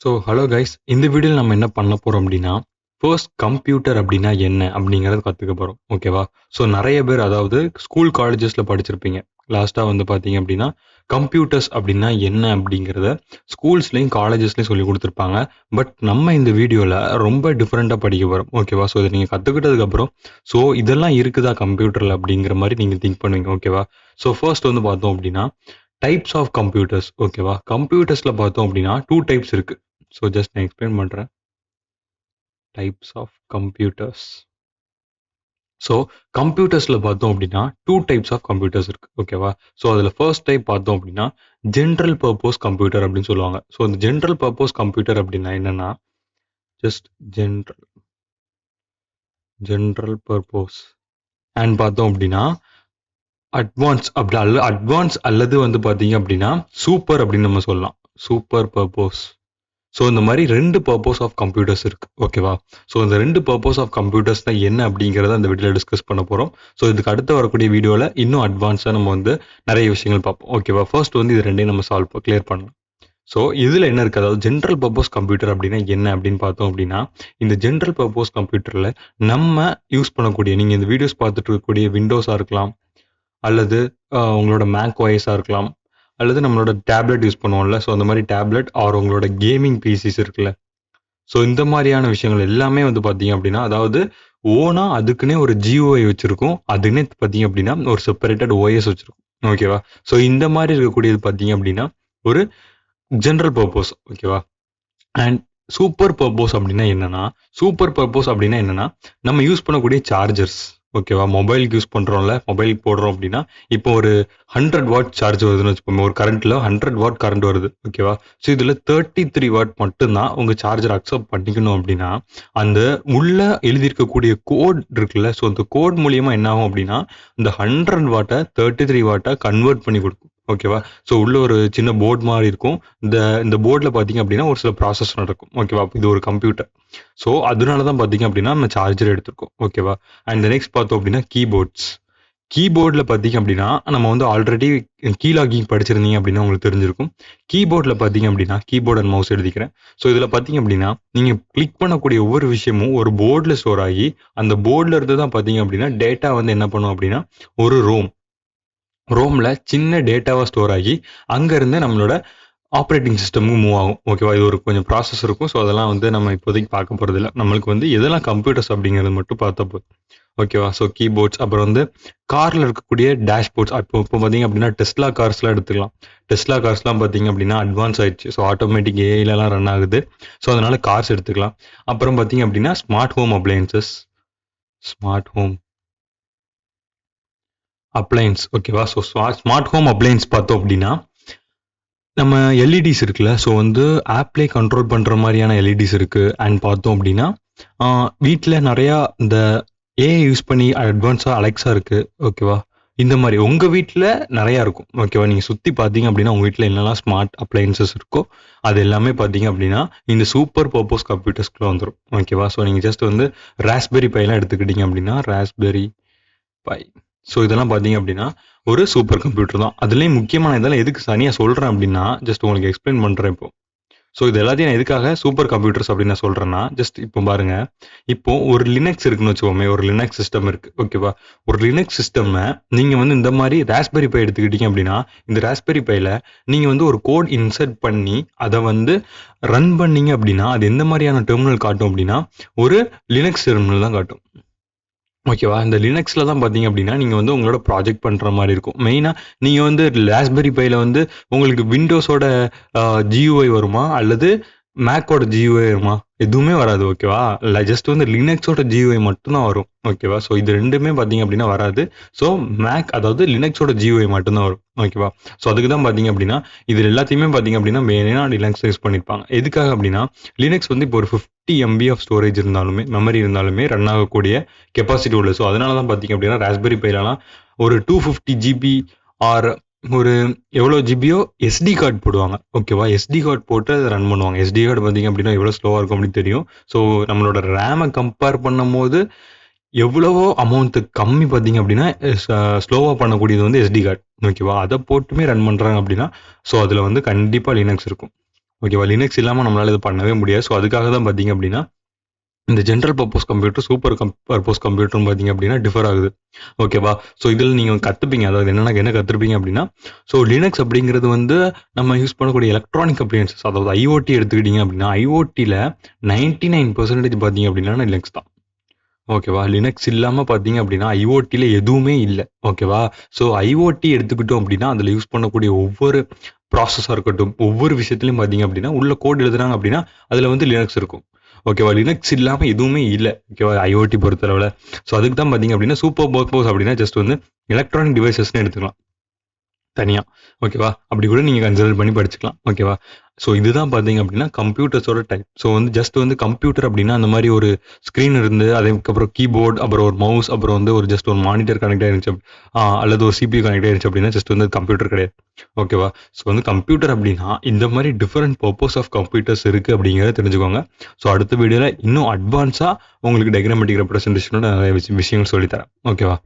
Hello guys, இந்த வீடியோவில் நம்ம என்ன பண்ண போகிறோம் அப்படின்னா, ஃபர்ஸ்ட் கம்ப்யூட்டர் அப்படின்னா என்ன அப்படிங்கிறத கற்றுக்க போகிறோம். ஓகேவா? நிறைய பேர் அதாவது ஸ்கூல் காலேஜஸில் படிச்சிருப்பீங்க. லாஸ்ட்டாக பார்த்தீங்க அப்படின்னா கம்ப்யூட்டர்ஸ் அப்படின்னா என்ன அப்படிங்கிறத ஸ்கூல்ஸ்லேயும் காலேஜஸ்லேயும் சொல்லி கொடுத்துருப்பாங்க. பட் நம்ம இந்த வீடியோவில் ரொம்ப டிஃப்ரெண்ட்டாக படிக்க போகிறோம். ஓகேவா? இதை நீங்கள் கற்றுக்கிட்டதுக்கப்புறம் இதெல்லாம் இருக்குதா கம்ப்யூட்டரில் அப்படிங்கிற மாதிரி நீங்கள் திங்க் பண்ணுவீங்க. ஓகேவா? ஃபர்ஸ்ட் பார்த்தோம் அப்படின்னா டைப்ஸ் ஆஃப் கம்ப்யூட்டர்ஸ். ஓகேவா? கம்ப்யூட்டர்ஸில் பார்த்தோம் அப்படின்னா 2 டைப்ஸ் இருக்குது. ஜஸ்ட் நான் எக்ஸ்பிளைன் பண்ணுறேன். Types of computers. கம்ப்யூட்டர்ஸில் பார்த்தோம் அப்படின்னா 2 டைப்ஸ் ஆஃப் கம்ப்யூட்டர்ஸ் இருக்குது. ஓகேவா? அதில் ஃபர்ஸ்ட் டைப் பார்த்தோம் அப்படின்னா ஜென்ரல் பர்பஸ் கம்ப்யூட்டர் அப்படின்னு சொல்லுவாங்க. இந்த ஜென்ரல் பர்பஸ் கம்ப்யூட்டர் அப்படின்னா என்னன்னா ஜஸ்ட் ஜென்ரல் பர்பஸ் அண்ட் பார்த்தோம் அப்படின்னா அட்வான்ஸ் அல்லது பார்த்தீங்க அப்படின்னா சூப்பர் அப்படின்னு நம்ம சொல்லலாம். Super purpose. இந்த மாதிரி 2 பர்பஸ் ஆஃப் கம்ப்யூட்டர்ஸ் இருக்கு. ஓகேவா? இந்த 2 பர்பஸ் ஆஃப் கம்ப்யூட்டர்ஸ் தான் என்ன அப்படிங்கிறத அந்த வீடியோவில் டிஸ்கஸ் பண்ண போகிறோம். இதுக்கு அடுத்து வரக்கூடிய வீடியோவில் இன்னும் அட்வான்ஸாக நம்ம நிறைய விஷயங்கள் பார்ப்போம். ஓகேவா? ஃபர்ஸ்ட் இது ரெண்டையும் நம்ம கிளியர் பண்ணலாம். இதில் என்ன இருக்குது, அதாவது ஜென்ரல் பர்பஸ் கம்ப்யூட்டர் அப்படின்னா என்ன அப்படின்னு பார்த்தோம் அப்படின்னா, இந்த ஜென்ரல் பர்பஸ் கம்ப்யூட்டரில் நம்ம யூஸ் பண்ணக்கூடிய, நீங்கள் இந்த வீடியோஸ் பார்த்துட்டு இருக்கக்கூடிய விண்டோஸாக இருக்கலாம், அல்லது உங்களோட மேக் OS இருக்கலாம், அல்லது நம்மளோட டேப்லெட் யூஸ் பண்ணுவோம்ல. அந்த மாதிரி டேப்லெட் ஆர் உங்களோட கேமிங் பிசிஸ் இருக்குல்ல. இந்த மாதிரியான விஷயங்கள் எல்லாமே பார்த்தீங்க அப்படின்னா, அதாவது ஓனா அதுக்குன்னே ஒரு GUI வச்சிருக்கும். அதுன்னே பார்த்தீங்க அப்படின்னா ஒரு செப்பரேட்டட் OS வச்சிருக்கும். ஓகேவா? இந்த மாதிரி இருக்கக்கூடியது பார்த்தீங்க அப்படின்னா ஒரு ஜென்ரல் பர்பஸ். ஓகேவா? அண்ட் சூப்பர் பர்பஸ் அப்படின்னா என்னன்னா நம்ம யூஸ் பண்ணக்கூடிய சார்ஜர்ஸ். ஓகேவா? மொபைலுக்கு யூஸ் பண்ணுறோம்ல, மொபைலுக்கு போடுறோம் அப்படின்னா இப்போ ஒரு 100 வாட் சார்ஜ் வருதுன்னு வச்சுக்கோங்க. ஒரு கரண்ட்டில் 100 வாட் கரண்ட் வருது. ஓகேவா? இதில் 33 வாட் மட்டும்தான் உங்கள் சார்ஜர் அக்செப்ட் பண்ணிக்கணும் அப்படின்னா அந்த உள்ள எழுதியிருக்கக்கூடிய கோட் இருக்குல்ல. அந்த கோட் மூலியமாக என்ன ஆகும் அப்படின்னா இந்த 100 வாட்டை 33 வாட்டை கன்வெர்ட் பண்ணி கொடுக்கும். ஓகேவா? உள்ள ஒரு சின்ன போர்டு மாதிரி இருக்கும். இந்த போர்டில் பார்த்தீங்க அப்படின்னா ஒரு சில ப்ராசஸ் நடக்கும். ஓகேவா? இது ஒரு கம்ப்யூட்டர். அதனால தான் பார்த்தீங்க அப்படின்னா நம்ம சார்ஜர் எடுத்திருக்கோம். ஓகேவா? அண்ட் நெக்ஸ்ட் பார்த்தோம் அப்படின்னா கீபோர்டில் பார்த்தீங்க அப்படின்னா நம்ம ஆல்ரெடி கீலாகிங் படிச்சிருந்தீங்க அப்படின்னா உங்களுக்கு தெரிஞ்சிருக்கும். கீபோர்டில் பார்த்தீங்க அப்படின்னா கீபோர்ட் அண்ட் மவுஸ் எழுதிக்கிறேன். இதில் பார்த்தீங்க அப்படின்னா நீங்கள் கிளிக் பண்ணக்கூடிய ஒவ்வொரு விஷயமும் ஒரு போர்டில் ஸ்டோர் ஆகி அந்த போர்டில் இருந்து தான் பார்த்தீங்க அப்படின்னா டேட்டா என்ன பண்ணும் அப்படின்னா ஒரு ரோமில் சின்ன டேட்டாவாக ஸ்டோர் ஆகி அங்கேருந்து நம்மளோட ஆப்ரேட்டிங் சிஸ்டமுக்கு மூவ் ஆகும். ஓகேவா? இது ஒரு கொஞ்சம் ப்ராசஸ் இருக்கும். அதெல்லாம் நம்ம இப்போதைக்கு பார்க்க போகிறது இல்லை. நம்மளுக்கு எதெல்லாம் கம்ப்யூட்டர்ஸ் அப்படிங்கிறது மட்டும் பார்த்தா போதும். ஓகேவா? கீபோர்ட்ஸ், அப்புறம் காரில் இருக்கக்கூடிய டேஷ்போர்ட்ஸ். இப்போ பார்த்தீங்க அப்படின்னா டெஸ்லா கார்ஸ்லாம் எடுத்துக்கலாம். டெஸ்லா கார்ஸ்லாம் பார்த்தீங்க அப்படின்னா அட்வான்ஸ் ஆயிடுச்சு. ஆட்டோமேட்டிக் ஏஐலலாம் ரன் ஆகுது. அதனால கார்ஸ் எடுத்துக்கலாம். அப்புறம் பார்த்தீங்க அப்படின்னா ஸ்மார்ட் ஹோம் அப்ளையன்சஸ். ஓகேவா? ஸ்மார்ட் ஹோம் அப்ளையன்ஸ் பார்த்தோம் அப்படின்னா நம்ம எல்இடிஸ் இருக்குல்ல. ஆப்லேயே கண்ட்ரோல் பண்ணுற மாதிரியான எல்இடிஸ் இருக்குது. அண்ட் பார்த்தோம் அப்படின்னா வீட்டில் நிறையா இந்த ஏஐ யூஸ் பண்ணி அட்வான்ஸாக அலெக்ஸா இருக்குது. ஓகேவா? இந்த மாதிரி உங்கள் வீட்டில் நிறையா இருக்கும். ஓகேவா? நீங்கள் சுற்றி பார்த்தீங்க அப்படின்னா உங்கள் வீட்டில் என்னெல்லாம் ஸ்மார்ட் அப்ளையன்சஸ் இருக்கோ அது எல்லாமே பார்த்தீங்க அப்படின்னா இந்த சூப்பர் பர்பஸ் கம்ப்யூட்டர்ஸ்குள்ளே வந்துடும். ஓகேவா? நீங்கள் ஜஸ்ட் ராஸ்பெரி பைலாம் எடுத்துக்கிட்டீங்க அப்படின்னா ராஸ்பெரி பை. இதெல்லாம் பார்த்தீங்க அப்படின்னா ஒரு சூப்பர் கம்ப்யூட்டர் தான். அதுலேயும் முக்கியமான இதெல்லாம் எதுக்கு தனியாக சொல்கிறேன் அப்படின்னா ஜஸ்ட் உங்களுக்கு எக்ஸ்பிளைன் பண்ணுறேன் இப்போ. இது எல்லாத்தையும் நான் எதுக்காக சூப்பர் கம்ப்யூட்டர்ஸ் அப்படின்னு நான் சொல்கிறேன்னா, ஜஸ்ட் இப்போ பாருங்க, இப்போ ஒரு லினக்ஸ் இருக்குன்னு வச்சுக்கோமே, ஒரு லினக்ஸ் சிஸ்டம் இருக்குது. ஓகேவா? ஒரு லினக்ஸ் சிஸ்டம்மை நீங்கள் இந்த மாதிரி ராஸ்பெரி பை எடுத்துக்கிட்டீங்க அப்படின்னா இந்த ராஸ்பெரி பையில் நீங்கள் ஒரு கோட் இன்சர்ட் பண்ணி அதை ரன் பண்ணீங்க அப்படின்னா அது எந்த மாதிரியான டெர்மினல் காட்டும் அப்படின்னா ஒரு லினக்ஸ் டெர்மினல் தான் காட்டும். ஓகேவா? இந்த லினக்ஸில் தான் பார்த்தீங்க அப்படின்னா நீங்கள் உங்களோட ப்ராஜெக்ட் பண்ணுற மாதிரி இருக்கும். மெயினாக நீங்கள் ராஸ்பெரி பையில் உங்களுக்கு விண்டோஸோட GUI வருமா அல்லது மேக்கோட GUI வருமா? எதுவுமே வராது. ஓகேவா? இல்லை ஜஸ்ட் லினக்ஸோட GUI மட்டும்தான் வரும். ஓகேவா? இது ரெண்டுமே பார்த்தீங்க அப்படின்னா வராது. மேக் அதாவது லினக்ஸோட GUI மட்டும்தான் வரும். ஓகேவா? அதுக்கு தான் பார்த்தீங்க அப்படின்னா இது எல்லாத்தையுமே பார்த்தீங்க அப்படின்னா மெயினாக லினக்ஸ் யூஸ் பண்ணியிருப்பாங்க. எதுக்காக அப்படின்னா லினக்ஸ் இப்போ ஒரு 50 MB ஆஃப் ஸ்டோரேஜ் இருந்தாலுமே, மெமரி இருந்தாலுமே ரன் ஆகக்கூடிய கெப்பாசிட்டி உள்ளது. அதனால தான் பார்த்தீங்க அப்படின்னா ராஸ்பெரி பைலலாம் ஒரு 250 GB ஆர் ஒரு எவ்வளோ ஜிபியோ SD கார்டு போடுவாங்க. ஓகேவா? SD கார்டு போட்டு அதை ரன் பண்ணுவாங்க. SD கார்டு பார்த்தீங்க அப்படின்னா எவ்வளோ ஸ்லோவாக இருக்கும் அப்படின்னு தெரியும். நம்மளோட ரேமை கம்பேர் பண்ணும்போது எவ்வளவோ அமௌண்ட்டு கம்மி பார்த்தீங்க அப்படின்னா ஸ்லோவாக பண்ணக்கூடியது SD கார்டு. ஓகேவா? அதை போட்டுமே ரன் பண்ணுறாங்க அப்படின்னா அதில் கண்டிப்பாக லினக்ஸ் இருக்கும். ஓகேவா? லினக்ஸ் இல்லாம நம்மளால இது பண்ணவே முடியாது. ஸோ அதுக்காக தான் பார்த்தீங்க அப்படின்னா, இந்த general purpose computer, super purpose கம்ப்யூட்டர்னு பார்த்தீங்க அப்படின்னா டிஃபர் ஆகுது. ஓகேவா? ஸோ இதில் நீங்கள் கற்றுப்பீங்க. அதாவது என்ன கற்றுருப்பீங்க அப்படின்னா, ஸோ லினக்ஸ் அப்படிங்கிறது வந்து நம்ம யூஸ் பண்ணக்கூடிய எலக்ட்ரானிக் அப்ளையன்சஸ், அதாவது ஐஓடி எடுத்துக்கிட்டீங்க அப்படின்னா, ஐஓடியில் 99% பார்த்தீங்க அப்படின்னா லினக்ஸ் தான். ஓகேவா? லினக்ஸ் இல்லாமல் பார்த்தீங்க அப்படின்னா ஐஓடியில் எதுவுமே இல்லை. ஓகேவா? ஸோ ஐஓடி எடுத்துக்கிட்டோம் அப்படின்னா அதில் யூஸ் பண்ணக்கூடிய ஒவ்வொரு ப்ராசஸாக இருக்கட்டும், ஒவ்வொரு விஷயத்துலையும் பார்த்தீங்க அப்படின்னா உள்ள கோட் எழுதுறாங்க அப்படின்னா அதில் வந்து லினக்ஸ் இருக்கும். ஓகேவா? லினக்ஸ் இல்லாமல் எதுவுமே இல்லை. ஓகேவா? ஐஓடி பொறுத்தளவில். ஸோ அதுக்கு தான் பார்த்தீங்க அப்படின்னா சூப்பர் பர்பஸ் அப்படின்னா ஜஸ்ட் வந்து எலக்ட்ரானிக் டிவைசஸ்னு எடுத்துக்கலாம் தனியாக. ஓகேவா? அப்படி கூட நீங்கள் கன்சிடர் பண்ணி படிச்சுக்கலாம். ஓகேவா? ஸோ இதுதான் பார்த்தீங்க அப்படின்னா கம்ப்யூட்டர்ஸோட டைப். ஸோ வந்து ஜஸ்ட் வந்து கம்ப்யூட்டர் அப்படின்னா அந்த மாதிரி ஒரு ஸ்க்ரீன் இருந்து அதுக்கப்புறம் கீபோர்ட், அப்புறம் ஒரு மவுஸ், அப்புறம் வந்து ஒரு ஜஸ்ட் ஒரு மானிட்டர் கனெக்ட் ஆயிருந்துச்சு அல்லது ஒரு சிபியூ கனெக்ட் ஆயிருந்துச்சு அப்படின்னா ஜஸ்ட் வந்து கம்ப்யூட்டர் கிடையாது. ஓகேவா? ஸோ வந்து கம்ப்யூட்டர் அப்படின்னா இந்த மாதிரி டிஃப்ரெண்ட் பர்பஸ் ஆஃப் கம்ப்யூட்டர்ஸ் இருக்குது அப்படிங்கிறத தெரிஞ்சுக்கோங்க. ஸோ அடுத்த வீடியோவில் இன்னும் அட்வான்ஸாக உங்களுக்கு டயக்ராமேட்டிக் ரெப்ரஸன்டேஷனோட நிறைய விஷயங்கள் சொல்லித்தரேன். ஓகேவா?